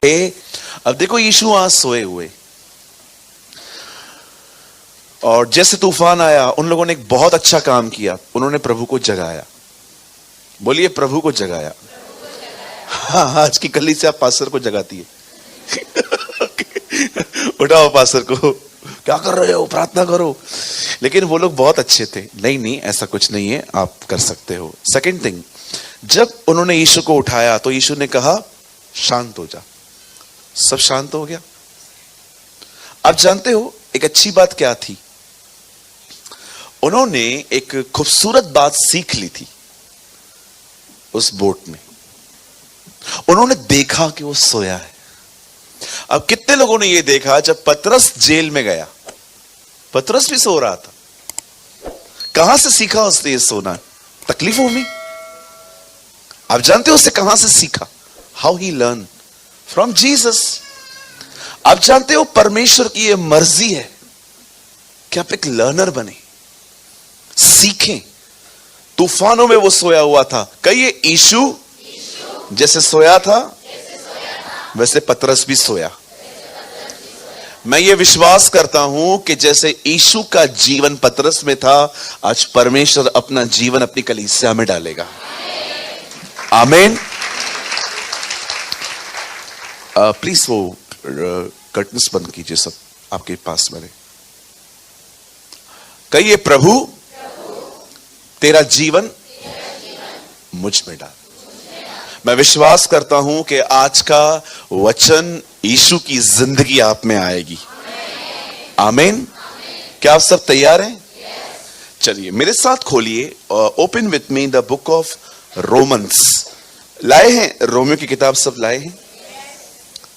अब देखो यीशु वहां सोए हुए, और जैसे तूफान आया उन लोगों ने एक बहुत अच्छा काम किया, उन्होंने प्रभु को जगाया। बोलिए प्रभु को जगाया। हाँ, आज की कलीसिया पास्टर को जगाती है। उठाओ पास्टर को, क्या कर रहे हो, प्रार्थना करो। लेकिन वो लोग बहुत अच्छे थे। नहीं नहीं, ऐसा कुछ नहीं है, आप कर सकते हो। सेकंड थिंग, जब उन्होंने यीशु को उठाया तो यीशु ने कहा शांत हो जा। सब शांत हो गया। आप जानते हो एक अच्छी बात क्या थी? उन्होंने एक खूबसूरत बात सीख ली थी उस बोट में। उन्होंने देखा कि वो सोया है। अब कितने लोगों ने ये देखा जब पतरस जेल में गया, पतरस भी सो रहा था। कहां से सीखा उसने ये सोना? तकलीफों में। आप जानते हो उससे कहां से सीखा? How he learn from Jesus. आप जानते हो परमेश्वर की ये मर्जी है कि आप एक लर्नर बने, सीखें। तूफानों में वो सोया हुआ था। कहिए यीशु जैसे सोया था वैसे पतरस भी सोया। मैं ये विश्वास करता हूं कि जैसे यीशु का जीवन पतरस में था, आज परमेश्वर अपना जीवन अपनी कलीसिया में डालेगा। आमीन। प्लीज वो कर्टन्स बंद कीजिए सब आपके पास वाले। कहिए प्रभु तेरा जीवन मुझ में डाल। मैं विश्वास करता हूं कि आज का वचन यीशु की जिंदगी आप में आएगी। आमीन। क्या आप सब तैयार हैं? चलिए मेरे साथ खोलिए, open with me the book of Romans. लाए हैं रोमियो की किताब? सब लाए हैं?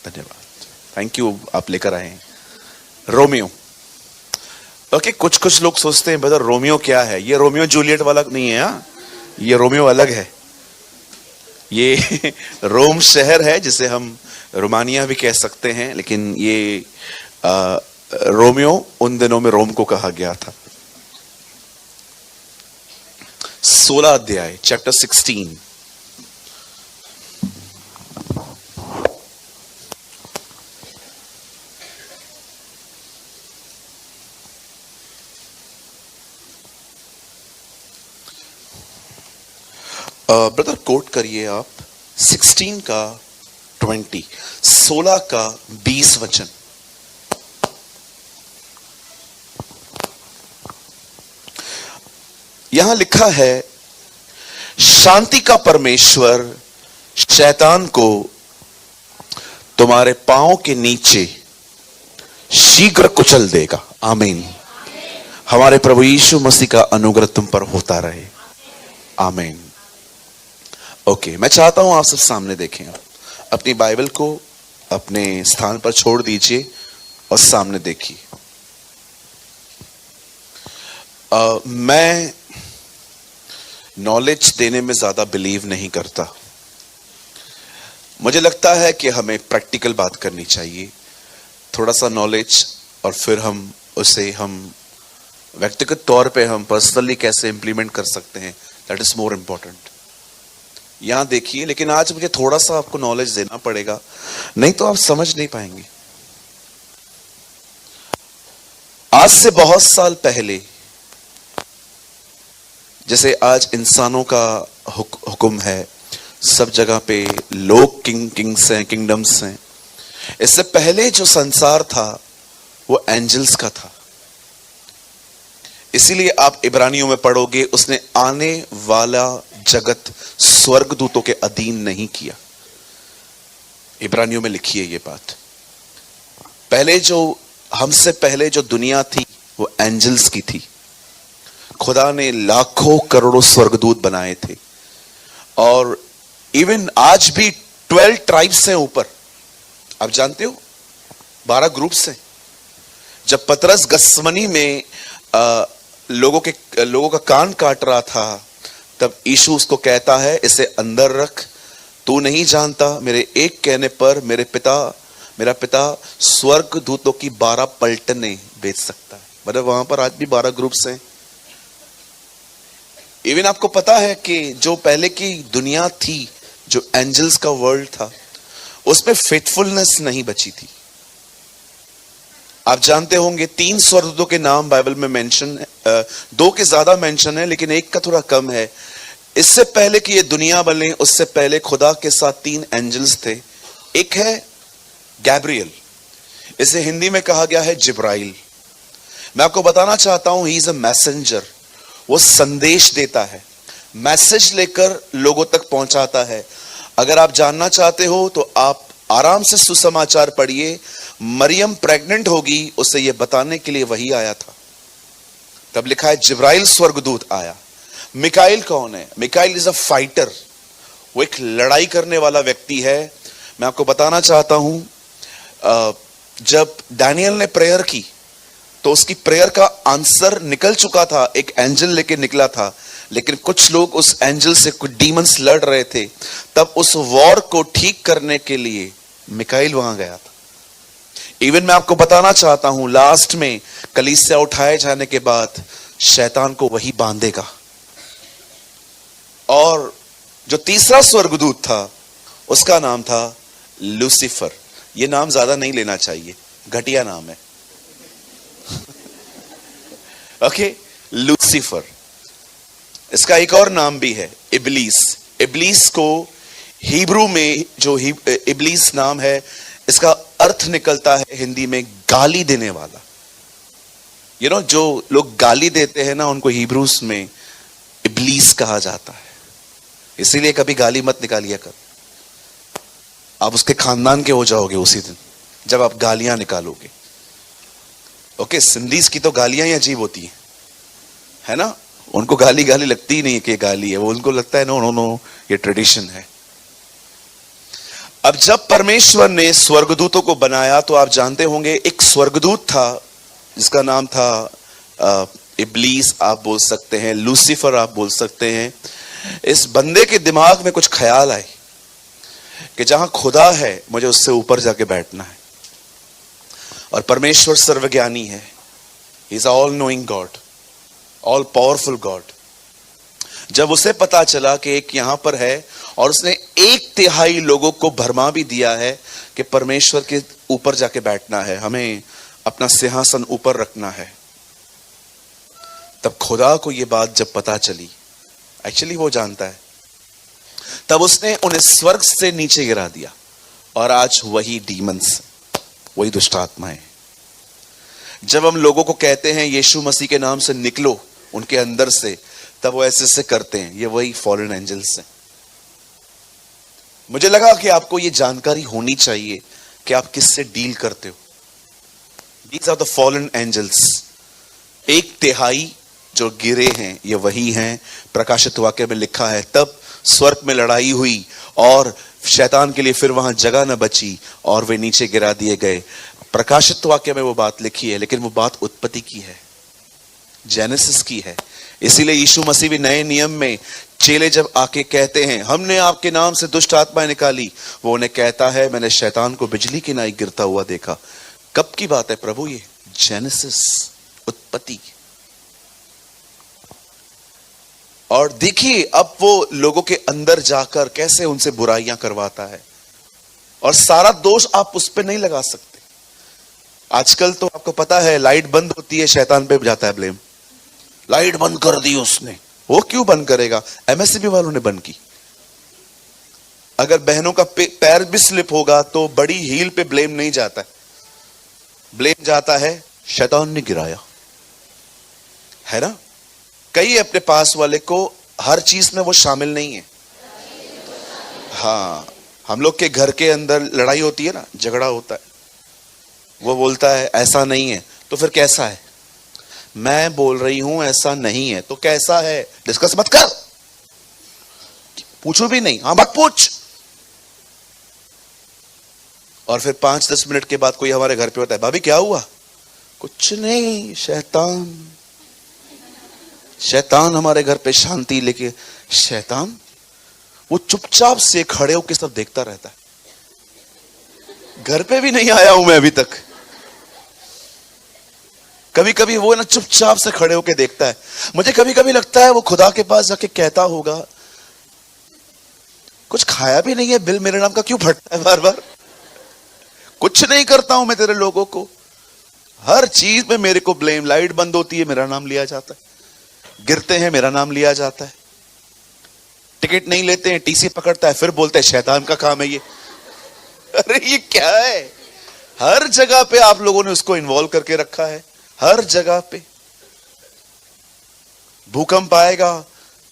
धन्यवाद, थैंक यू, आप लेकर आए हैं रोमियो। ओके, कुछ लोग सोचते हैं ब्रदर रोमियो क्या है? ये रोमियो जूलियट वाला नहीं है। हाँ, ये रोमियो अलग है। ये रोम शहर है जिसे हम रोमानिया भी कह सकते हैं, लेकिन ये रोमियो उन दिनों में रोम को कहा गया था। 16 अध्याय, चैप्टर 16। ब्रदर कोट करिए आप 16 का 20, 16 का 20 वचन। यहां लिखा है, शांति का परमेश्वर शैतान को तुम्हारे पांव के नीचे शीघ्र कुचल देगा। आमीन। हमारे प्रभु यीशु मसीह का अनुग्रह तुम पर होता रहे। आमीन। ओके, मैं चाहता हूं आप सब सामने देखें। अपनी बाइबल को अपने स्थान पर छोड़ दीजिए और सामने देखिए। मैं नॉलेज देने में ज्यादा बिलीव नहीं करता। मुझे लगता है कि हमें प्रैक्टिकल बात करनी चाहिए। थोड़ा सा नॉलेज और फिर हम उसे व्यक्तिगत तौर पे हम पर्सनली कैसे इंप्लीमेंट कर सकते हैं, दैट इज मोर इंपॉर्टेंट। यहां देखिए, लेकिन आज मुझे थोड़ा सा आपको नॉलेज देना पड़ेगा, नहीं तो आप समझ नहीं पाएंगे। आज से बहुत साल पहले, जैसे आज इंसानों का हुक्म है, सब जगह पे लोग किंग्स हैं, किंगडम्स हैं। इससे पहले जो संसार था वो एंजल्स का था। इसीलिए आप इब्रानियों में पढ़ोगे, उसने आने वाला जगत स्वर्गदूतों के अधीन नहीं किया। इब्रानियों में लिखी है ये बात। पहले जो हमसे पहले जो दुनिया थी वो एंजल्स की थी। खुदा ने लाखों करोड़ों स्वर्गदूत बनाए थे, और इवन आज भी 12 ट्राइब्स हैं ऊपर। आप जानते हो 12 ग्रुप्स हैं। जब पतरस गसमनी में लोगों का कान काट रहा था, तब यीशु उसको कहता है, इसे अंदर रख, तू नहीं जानता मेरे एक कहने पर मेरा पिता स्वर्ग दूतों की 12 पलटने भेज सकता है। मतलब वहां पर आज भी 12 ग्रुप्स हैं। इवन आपको पता है कि जो पहले की दुनिया थी, जो एंजल्स का वर्ल्ड था, उसमें फेथफुलनेस नहीं बची थी। आप जानते होंगे 3 स्वर्गदूतों के नाम बाइबल में मेंशन है, 2 के ज्यादा मेंशन है लेकिन 1 का थोड़ा कम है। इससे पहले कि ये दुनिया बने उससे पहले खुदा के साथ 3 एंजल्स थे। एक है गैब्रियल, इसे हिंदी में कहा गया है जिब्राइल। मैं आपको बताना चाहता हूं ही इज अ मैसेंजर, वो संदेश देता है, मैसेज लेकर लोगों तक पहुंचाता है। अगर आप जानना चाहते हो तो आप आराम से सुसमाचार पढ़िए। मरियम प्रेग्नेंट होगी उसे यह बताने के लिए वही आया था। तब लिखा है जिब्राइल स्वर्गदूत आया। मिकाइल कौन है? मिकाइल इज अ फाइटर, वो एक लड़ाई करने वाला व्यक्ति है। मैं आपको बताना चाहता हूं, जब डैनियल ने प्रेयर की तो उसकी प्रेयर का आंसर निकल चुका था, एक एंजल लेके निकला था, लेकिन कुछ लोग उस एंजल से, कुछ डीमंस लड़ रहे थे। तब उस वॉर को ठीक करने के लिए मिकाइल वहां गया था। इवन मैं आपको बताना चाहता हूं, लास्ट में कलीसिया उठाए जाने के बाद शैतान को वही बांधेगा। और जो तीसरा स्वर्गदूत था उसका नाम था लूसीफर। यह नाम ज्यादा नहीं लेना चाहिए, घटिया नाम है। Okay, Lucifer. इसका एक और नाम भी है, इबलीस। इबलीस को हिब्रू में जो इबलीस नाम है, इसका अर्थ निकलता है हिंदी में गाली देने वाला। जो लोग गाली देते हैं ना, उनको हिब्रूस में इबलीस कहा जाता है। इसीलिए कभी गाली मत निकालिया कर, आप उसके खानदान के हो जाओगे उसी दिन जब आप गालियां निकालोगे। ओके, सिंधीज की तो गालियां ही अजीब होती है ना। उनको गाली गाली लगती ही नहीं कि गाली है, वो उनको लगता है नो नो नो ये ट्रेडिशन है। अब जब परमेश्वर ने स्वर्गदूतों को बनाया तो आप जानते होंगे एक स्वर्गदूत था जिसका नाम था इबलीस आप बोल सकते हैं, लूसीफर आप बोल सकते हैं। इस बंदे के दिमाग में कुछ ख्याल आए कि जहां खुदा है मुझे उससे ऊपर जाके बैठना है। और परमेश्वर सर्वज्ञानी है, he is all knowing God, all powerful God. जब उसे पता चला कि एक यहां पर है और उसने 1/3 लोगों को भरमा भी दिया है कि परमेश्वर के ऊपर जाके बैठना है, हमें अपना सिंहासन ऊपर रखना है, तब खुदा को यह बात जब पता चली, एक्चुअली वो जानता है, तब उसने उन्हें स्वर्ग से नीचे गिरा दिया। और आज वही डीमंस, वही दुष्ट आत्माएं, जब हम लोगों को कहते हैं यीशु मसीह के नाम से निकलो उनके अंदर से, तब वो ऐसे ऐसे करते हैं। ये वही फॉलन एंजल्स हैं। मुझे लगा कि आपको ये जानकारी होनी चाहिए कि आप किससे डील करते हो। These are the fallen angels. 1/3 जो गिरे हैं ये वही हैं। प्रकाशित वाक्य में लिखा है तब स्वर्ग में लड़ाई हुई और शैतान के लिए फिर वहां जगह न बची और वे नीचे गिरा दिए गए। प्रकाशित वाक्य में वो बात लिखी है, लेकिन वो बात उत्पत्ति की है, जेनेसिस की है। इसीलिए यीशु मसीह भी नए नियम में चेले जब आके कहते हैं हमने आपके नाम से दुष्ट आत्माएं निकाली, वो उन्हें कहता है मैंने शैतान को बिजली की नाई गिरता हुआ देखा। कब की बात है प्रभु? ये जेनेसिस, उत्पत्ति। और देखिए अब वो लोगों के अंदर जाकर कैसे उनसे बुराइयां करवाता है, और सारा दोष आप उस पर नहीं लगा सकते। आजकल तो आपको पता है लाइट बंद होती है, शैतान पे जाता है ब्लेम। लाइट बंद कर दी उसने, वो क्यों बंद करेगा? एमएससीबी वालों ने बंद की। अगर बहनों का पैर भी स्लिप होगा तो बड़ी हील पे ब्लेम नहीं जाता है, ब्लेम जाता है शैतान ने गिराया, है ना। कई अपने पास वाले को हर चीज में वो शामिल नहीं है। हाँ, हम लोग के घर के अंदर लड़ाई होती है ना, झगड़ा होता है, वो बोलता है ऐसा नहीं है, तो फिर कैसा है? मैं बोल रही हूं ऐसा नहीं है, तो कैसा है? डिस्कस मत कर, पूछो भी नहीं, हाँ मत पूछ। और फिर 5-10 मिनट के बाद कोई हमारे घर पे होता है, भाभी क्या हुआ? कुछ नहीं, शैतान हमारे घर पे शांति लेके। शैतान वो चुपचाप से खड़े होकर सब देखता रहता है। घर पे भी नहीं आया हूं मैं अभी तक। कभी कभी वो ना चुपचाप से खड़े होकर देखता है। मुझे कभी कभी लगता है वो खुदा के पास जाके कहता होगा कुछ खाया भी नहीं है, बिल मेरे नाम का क्यों फटता है बार बार? कुछ नहीं करता हूं मैं तेरे लोगों को, हर चीज में मेरे को ब्लेम। लाइट बंद होती है मेरा नाम लिया जाता है, गिरते हैं मेरा नाम लिया जाता है, टिकट नहीं लेते हैं टीसी पकड़ता है, फिर बोलते हैं शैतान का काम है ये। अरे ये क्या है? हर जगह पे आप लोगों ने उसको इन्वॉल्व करके रखा है, हर जगह पे। भूकंप आएगा,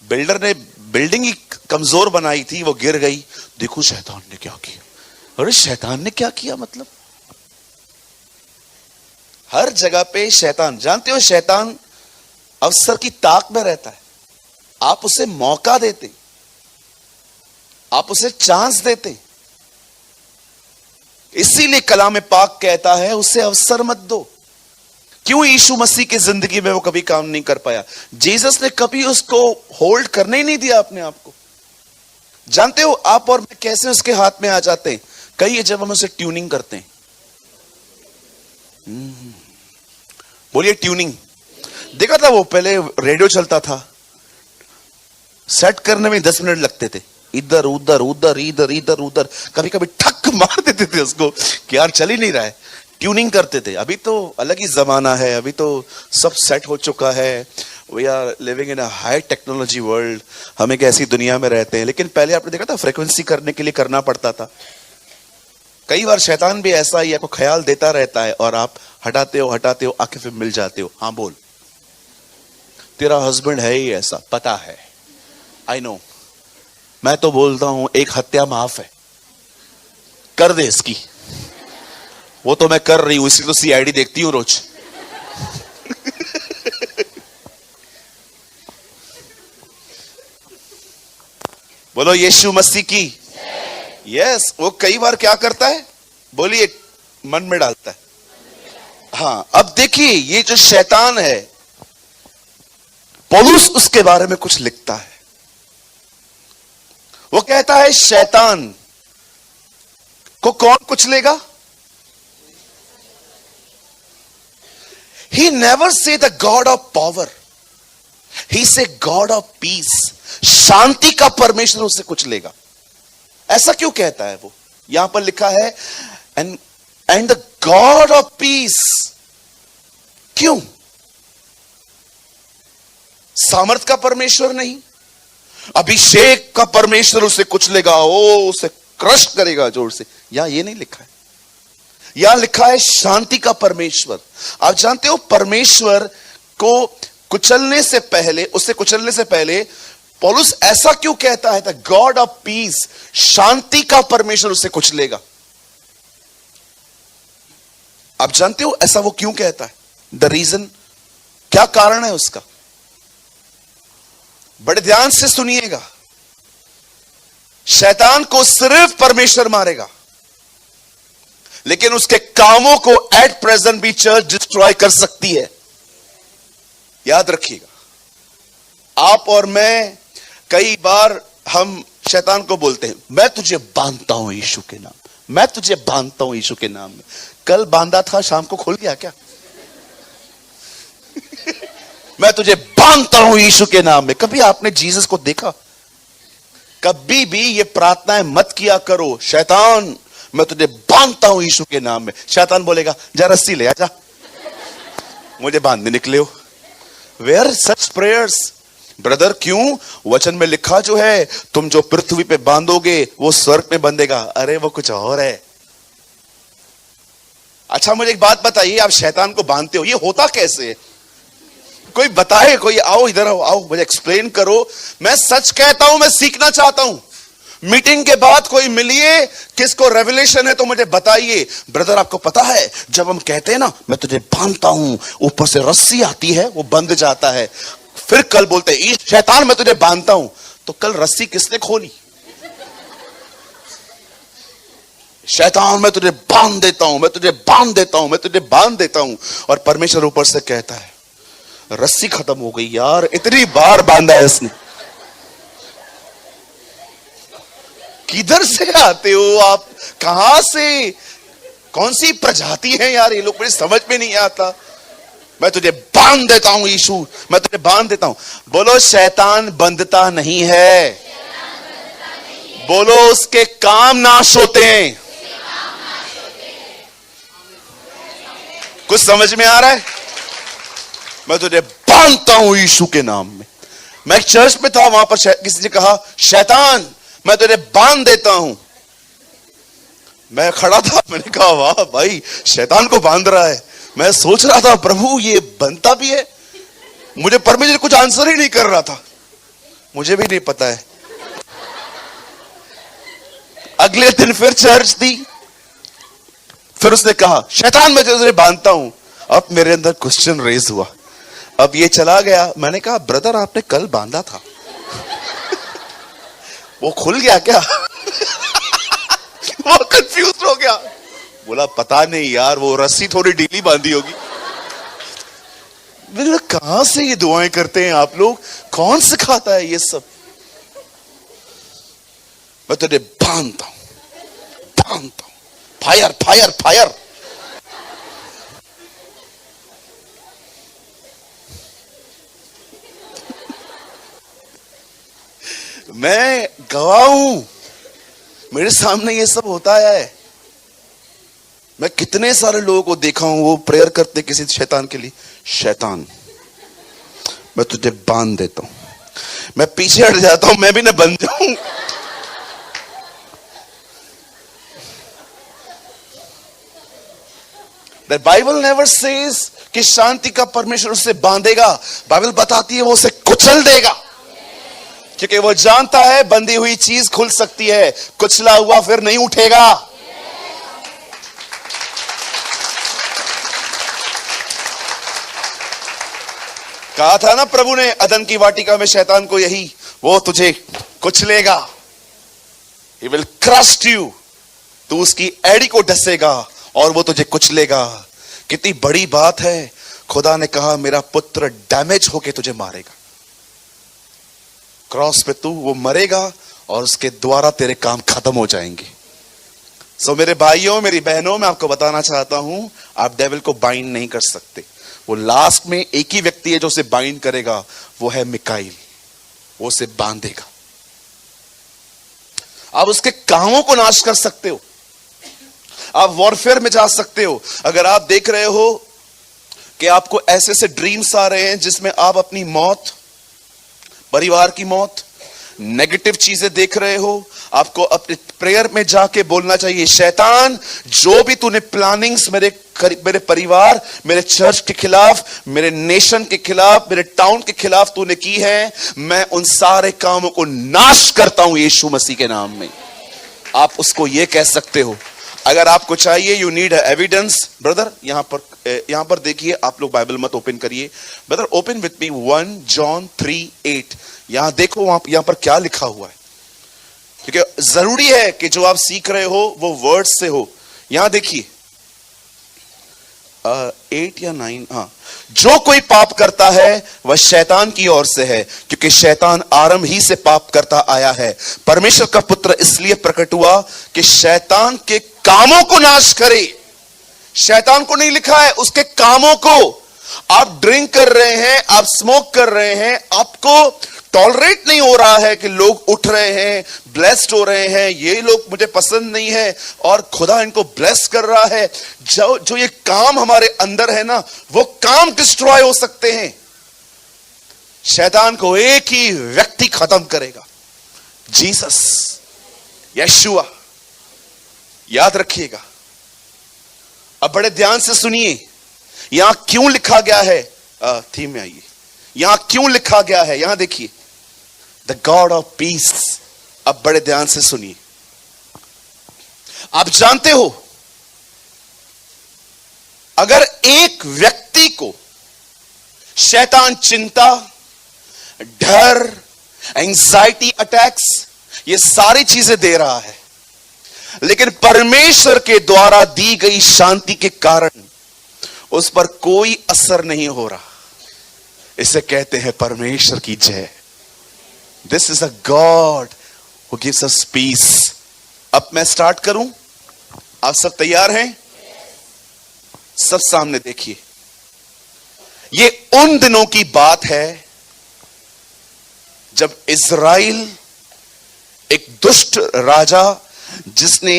बिल्डर ने बिल्डिंग ही कमजोर बनाई थी, वो गिर गई, देखो शैतान ने क्या किया। अरे शैतान ने क्या किया मतलब? हर जगह पे शैतान। जानते हो शैतान अवसर की ताक में रहता है, आप उसे मौका देते, आप उसे चांस देते। इसीलिए कलाम पाक कहता है उसे अवसर मत दो। क्यों यीशु मसीह की जिंदगी में वो कभी काम नहीं कर पाया? जीसस ने कभी उसको होल्ड करने ही नहीं दिया अपने आप को। जानते हो आप और मैं कैसे उसके हाथ में आ जाते हैं? कई है जब हम उसे ट्यूनिंग करते हैं। बोलिए ट्यूनिंग। देखा था वो पहले रेडियो चलता था, सेट करने में 10 मिनट लगते थे, इधर उधर उधर इधर इधर उधर, कभी कभी ठक मार देते थे उसको कि यार चल ही नहीं रहा है, ट्यूनिंग करते थे। अभी तो अलग ही जमाना है, अभी तो सब सेट हो चुका है। We are living in a high technology world, हम एक ऐसी दुनिया में रहते हैं। लेकिन पहले आपने देखा था फ्रीक्वेंसी करने के लिए करना पड़ता था। कई बार शैतान भी ऐसा ही आपको ख्याल देता रहता है और आप हटाते हो आके फिर मिल जाते हो। हाँ बोल, तेरा हस्बैंड है ही ऐसा, पता है, आई नो। मैं तो बोलता हूं एक हत्या माफ है, कर दे इसकी। वो तो मैं कर रही हूं, इसलिए तो सीआईडी देखती हूं रोज। बोलो यीशु मसीह की। यस, वो कई बार क्या करता है, बोलिए, मन में डालता है। हाँ, अब देखिए ये जो शैतान है, पौलुस उसके बारे में कुछ लिखता है। वो कहता है शैतान को कौन कुचलेगा? He never say the God of power, he say God of peace. शांति का परमेश्वर उसे कुचलेगा। ऐसा क्यों कहता है वो? यहां पर लिखा है and the God of peace। क्यों? सामर्थ का परमेश्वर नहीं, अभिषेक का परमेश्वर उसे कुचलेगा, ओ उसे क्रश करेगा जोर से। यहां ये नहीं लिखा है, यहां लिखा है शांति का परमेश्वर। आप जानते हो परमेश्वर को कुचलने से पहले, उससे कुचलने से पहले पौलुस ऐसा क्यों कहता है? द गॉड ऑफ पीस, शांति का परमेश्वर उसे कुचलेगा। आप जानते हो ऐसा वो क्यों कहता है? द रीजन, क्या कारण है उसका? बड़े ध्यान से सुनिएगा। शैतान को सिर्फ परमेश्वर मारेगा, लेकिन उसके कामों को एट प्रेजेंट भी चर्च डिस्ट्रॉय कर सकती है। याद रखिएगा। आप और मैं, कई बार हम शैतान को बोलते हैं, मैं तुझे बांधता हूं यीशु के नाम, मैं तुझे बांधता हूं यीशु के नाम में। कल बांधा था, शाम को खुल गया क्या? मैं तुझे बांधता हूं यीशु के नाम में। कभी आपने जीसस को देखा? कभी भी ये प्रार्थनाएं मत किया करो, शैतान मैं तुझे बांधता हूं यीशु के नाम में। शैतान बोलेगा जा रस्सी ले आजा, मुझे बांधने निकले हो। Where such prayers brother? क्यों? वचन में लिखा जो है, तुम जो पृथ्वी पे बांधोगे वो स्वर्ग में बंधेगा। अरे वो कुछ और है। अच्छा मुझे एक बात बताइए, आप शैतान को बांधते हो, ये होता कैसे है? कोई बताए, कोई आओ इधर आओ, आओ मुझे एक्सप्लेन करो। मैं सच कहता हूं, मैं सीखना चाहता हूं। मीटिंग के बाद कोई मिलिए, किसको रेवलेशन है तो मुझे बताइए। ब्रदर आपको पता है, जब हम कहते हैं ना मैं तुझे बांधता हूं, ऊपर से रस्सी आती है, वो बंध जाता है। फिर कल बोलते हैं शैतान मैं तुझे बांधता हूं, तो कल रस्सी किसने खोली? शैतान मैं तुझे बांध देता हूं, मैं तुझे बांध देता हूं, मैं तुझे बांध देता हूं। और परमेश्वर ऊपर से कहता है रस्सी खत्म हो गई यार, इतनी बार बांधा है इसने। किधर से आते हो आप? कहां से? कौन सी प्रजाति है यार ये लोग? मुझे समझ में नहीं आता। मैं तुझे बांध देता हूं यीशु, मैं तुझे बांध देता हूं। बोलो शैतान बंधता नहीं है, बोलो उसके काम नाश होते हैं। कुछ समझ में आ रहा है? मैं तुझे बांधता हूं यीशु के नाम में। मैं एक चर्च में था, वहां पर किसी ने कहा शैतान मैं तुझे बांध देता हूं। मैं खड़ा था, मैंने कहा वाह भाई, शैतान को बांध रहा है। मैं सोच रहा था प्रभु ये बनता भी है? मुझे परमेश्वर कुछ आंसर ही नहीं कर रहा था, मुझे भी नहीं पता है। अगले दिन फिर चर्च थी, फिर उसने कहा शैतान मैं तुझे बांधता हूं। अब मेरे अंदर क्वेश्चन रेज हुआ, अब ये चला गया। मैंने कहा ब्रदर आपने कल बांधा था वो खुल गया क्या? वो कंफ्यूज हो गया, बोला पता नहीं यार, वो रस्सी थोड़ी ढीली बांधी होगी। मैंने कहां से ये दुआएं करते हैं आप लोग, कौन सिखाता है ये सब? मैं तुझे बांधता हूं, फायर फायर फायर। मैं गवाह हूं, मेरे सामने ये सब होता है। मैं कितने सारे लोगों को देखा हूं, वो प्रेयर करते किसी शैतान के लिए, शैतान मैं तुझे बांध देता हूं। मैं पीछे हट जाता हूं, मैं भी ना बन जाऊं। The Bible never says कि शांति का परमेश्वर उसे बांधेगा। बाइबल बताती है वो उसे कुचल देगा, क्योंकि वो जानता है बंधी हुई चीज खुल सकती है, कुचला हुआ फिर नहीं उठेगा। कहा था ना प्रभु ने अदन की वाटिका में शैतान को यही, वो तुझे कुचलेगा, he will crush you, तू उसकी एड़ी को डसेगा और वो तुझे कुचलेगा। कितनी बड़ी बात है, खुदा ने कहा मेरा पुत्र डैमेज होके तुझे मारेगा, क्रॉस पे तू वो मरेगा और उसके द्वारा तेरे काम खत्म हो जाएंगे। सो मेरे भाइयों मेरी बहनों, मैं आपको बताना चाहता हूं आप डेविल को बाइंड नहीं कर सकते। वो लास्ट में एक ही व्यक्ति है जो उसे बाइंड करेगा, वो है मिकाइल, वो उसे बांधेगा। आप उसके कामों को नाश कर सकते हो, आप वॉरफेयर में जा सकते हो। अगर आप देख रहे हो कि आपको ऐसे ऐसे ड्रीम्स आ रहे हैं जिसमें आप अपनी मौत, परिवार की मौत, नेगेटिव चीजें देख रहे हो, आपको अपने प्रेयर में जाके बोलना चाहिए शैतान जो भी तूने प्लानिंग्स मेरे परिवार, मेरे चर्च के खिलाफ, मेरे नेशन के खिलाफ, मेरे टाउन के खिलाफ तूने की है, मैं उन सारे कामों को नाश करता हूं यीशु मसीह के नाम में। आप उसको ये कह सकते हो। अगर आपको चाहिए, यू नीड एविडेंस, ब्रदर यहां पर देखिए, आप लोग बाइबल मत ओपन करिए, brother open with me 1 John 3:8। यहां देखो यहां पर क्या लिखा हुआ है, क्योंकि जरूरी है कि जो आप सीख रहे हो वो वर्ड से हो। यहां देखिए 8 या 9, हाँ, जो कोई पाप करता है वह शैतान की ओर से है, क्योंकि शैतान आरंभ ही से पाप करता आया है। परमेश्वर का पुत्र इसलिए प्रकट हुआ कि शैतान के कामों को नाश करे। शैतान को नहीं लिखा है, उसके कामों को। आप ड्रिंक कर रहे हैं, आप स्मोक कर रहे हैं, आपको टॉलरेट नहीं हो रहा है कि लोग उठ रहे हैं, ब्लेस्ड हो रहे हैं, ये लोग मुझे पसंद नहीं है और खुदा इनको ब्लेस कर रहा है। जो ये काम हमारे अंदर है ना, वो काम डिस्ट्रॉय हो सकते हैं। शैतान को एक ही व्यक्ति खत्म करेगा, जीसस, यशुआ। याद रखिएगा। अब बड़े ध्यान से सुनिए, यहां क्यों लिखा गया है, थीम में आइए, यहां क्यों लिखा गया है, यहां देखिए, द गॉड ऑफ पीस। अब बड़े ध्यान से सुनिए। आप जानते हो अगर एक व्यक्ति को शैतान चिंता, डर, एंजाइटी अटैक्स, ये सारी चीजें दे रहा है, लेकिन परमेश्वर के द्वारा दी गई शांति के कारण उस पर कोई असर नहीं हो रहा, इसे कहते हैं परमेश्वर की जय। This is a God who gives us piece. अब मैं स्टार्ट करूं, आप सब तैयार हैं? सब सामने देखिए। ये उन दिनों की बात है जब इज़राइल एक दुष्ट राजा, जिसने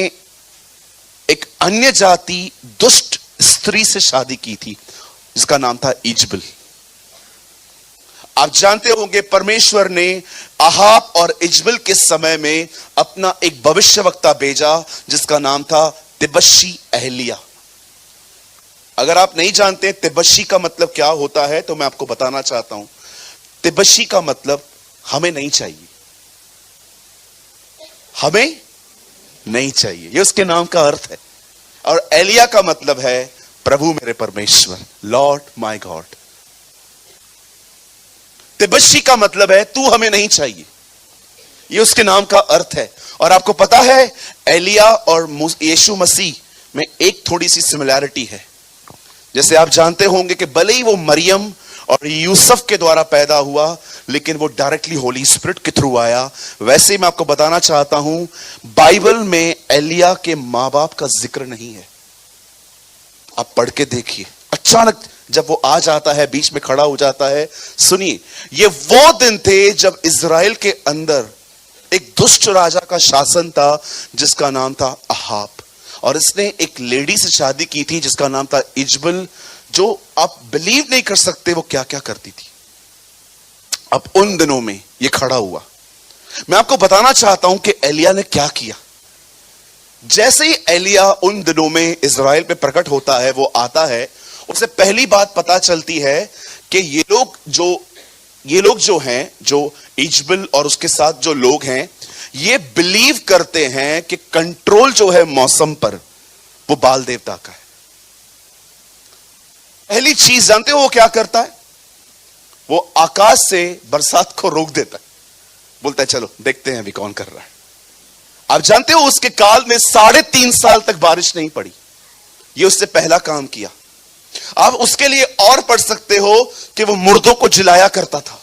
एक अन्य जाति दुष्ट स्त्री से शादी की थी जिसका नाम था इजबल। आप जानते होंगे परमेश्वर ने अहाब और इजबल के समय में अपना एक भविष्यवक्ता भेजा जिसका नाम था तिबशी एहलिया। अगर आप नहीं जानते तिबशी का मतलब क्या होता है तो मैं आपको बताना चाहता हूं। तिबशी का मतलब हमें नहीं चाहिए, हमें नहीं चाहिए, ये उसके नाम का अर्थ है। और एलिया का मतलब है प्रभु मेरे परमेश्वर, लॉर्ड माय गॉड। तिबशी का मतलब है तू हमें नहीं चाहिए, ये उसके नाम का अर्थ है। और आपको पता है एलिया और यीशु मसीह में एक थोड़ी सी सिमिलैरिटी है। जैसे आप जानते होंगे कि भले ही वो मरियम और यूसुफ के द्वारा पैदा हुआ लेकिन वो डायरेक्टली होली स्पिरिट के थ्रू आया, वैसे ही मैं आपको बताना चाहता हूं बाइबल में एलिया के मां बाप का जिक्र नहीं है। आप पढ़ के देखिए, अचानक जब वो आ जाता है, बीच में खड़ा हो जाता है। सुनिए, ये वो दिन थे जब इज़राइल के अंदर एक दुष्ट राजा का शासन था जिसका नाम था अहाब, और इसने एक लेडी से शादी की थी जिसका नाम था इजबल, जो आप बिलीव नहीं कर सकते वो क्या क्या करती थी। अब उन दिनों में ये खड़ा हुआ। मैं आपको बताना चाहता हूं कि एलिया ने क्या किया। जैसे ही एलिया उन दिनों में इज़राइल पे प्रकट होता है, वो आता है, उससे पहली बात पता चलती है कि ये लोग जो हैं, जो इजबल और उसके साथ जो लोग हैं, ये बिलीव करते हैं कि कंट्रोल जो है मौसम पर वो बाल देवता का है। पहली चीज जानते हो वो क्या करता है? वो आकाश से बरसात को रोक देता है, बोलता है चलो देखते हैं अभी कौन कर रहा है। आप जानते हो उसके काल में 3.5 साल तक बारिश नहीं पड़ी। ये उससे पहला काम किया। आप उसके लिए और पढ़ सकते हो कि वो मुर्दों को जिलाया करता था।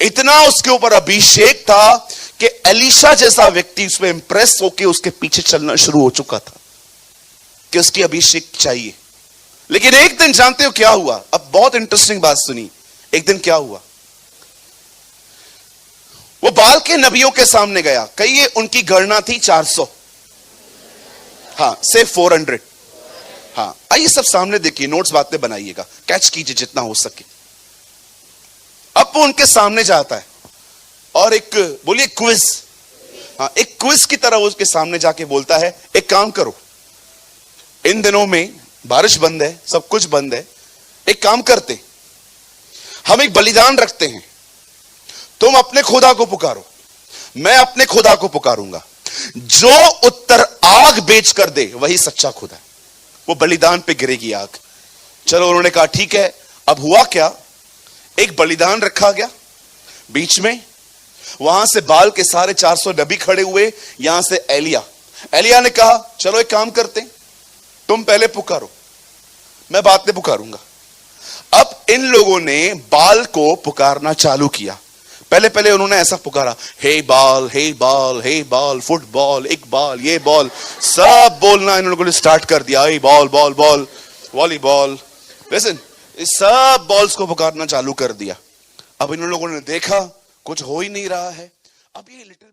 इतना उसके ऊपर अभिषेक था कि एलीशा जैसा व्यक्ति उसमें इंप्रेस होकर उसके पीछे चलना शुरू हो चुका था कि उसकी अभिषेक चाहिए। लेकिन एक दिन जानते हो क्या हुआ? अब बहुत इंटरेस्टिंग बात सुनी। एक दिन क्या हुआ? वो बाल के नबियों के सामने गया। कहिए उनकी गणना थी 400, हाँ से 400। हाँ, आइए सब सामने देखिए, नोट्स बातें बनाइएगा, कैच कीजिए जितना हो सके। अब वो उनके सामने जाता है और एक बोलिए क्विज, हाँ एक क्विज की तरह उसके सामने जाके बोलता है एक काम करो, इन दिनों में बारिश बंद है, सब कुछ बंद है, एक काम करते हम एक बलिदान रखते हैं, तुम अपने खुदा को पुकारो, मैं अपने खुदा को पुकारूंगा, जो उत्तर आग बेच कर दे वही सच्चा खुदा है। वो बलिदान पे गिरेगी आग। चलो उन्होंने कहा ठीक है। अब हुआ क्या, एक बलिदान रखा गया बीच में, वहां से बाल के सारे 400 नबी खड़े हुए, यहां से एलिया ने कहा चलो एक काम करते हैं, तुम पहले पुकारो, मैं बाद में पुकारूंगा। अब इन लोगों ने बाल को पुकारना चालू किया। पहले पहले उन्होंने ऐसा पुकारा, हे बाल, हे बाल, हे बाल, फुटबॉल, एक बाल, ये बॉल, सब बोलना इन लोगों ने स्टार्ट कर दिया। Hey ball, ball, ball, volleyball, listen, सब बॉल्स को पुकारना चालू कर दिया। अब इन लोगों ने देखा कुछ हो ही नहीं रहा है। अब ये लिटिल